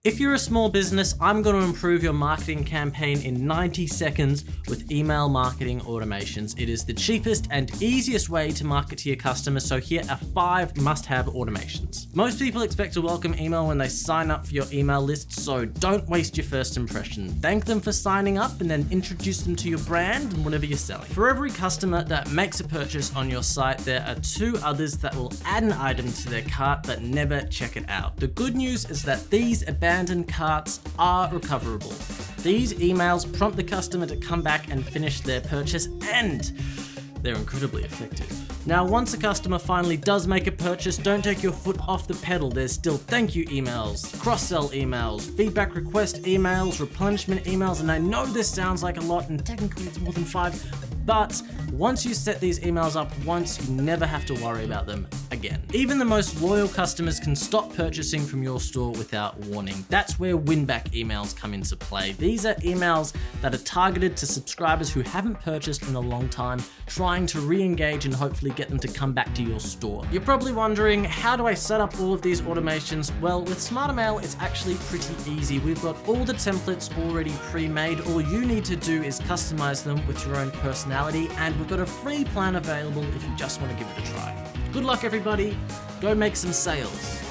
If you're a small business, I'm going to improve your marketing campaign in 90 seconds with email marketing automations. It is the cheapest and easiest way to market to your customers, so here are 5 must-have automations. Most people expect a welcome email when they sign up for your email list, so don't waste your first impression. Thank them for signing up and then introduce them to your brand and whatever you're selling. For every customer that makes a purchase on your site, there are 2 others that will add an item to their cart but never check it out. The good news is that these abandoned carts are recoverable. These emails prompt the customer to come back and finish their purchase, and they're incredibly effective. Now, once a customer finally does make a purchase, don't take your foot off the pedal. There's still thank you emails, cross-sell emails, feedback request emails, replenishment emails, and I know this sounds like a lot, and technically it's more than 5, but once you set these emails up once, you never have to worry about them again. Even the most loyal customers can stop purchasing from your store without warning. That's where win-back emails come into play. These are emails that are targeted to subscribers who haven't purchased in a long time, trying to re-engage and hopefully get them to come back to your store. You're probably wondering, how do I set up all of these automations? Well, with SmarterMail, it's actually pretty easy. We've got all the templates already pre-made. All you need to do is customize them with your own personality, and we've got a free plan available if you just want to give it a try. Good luck, everybody. Go make some sales.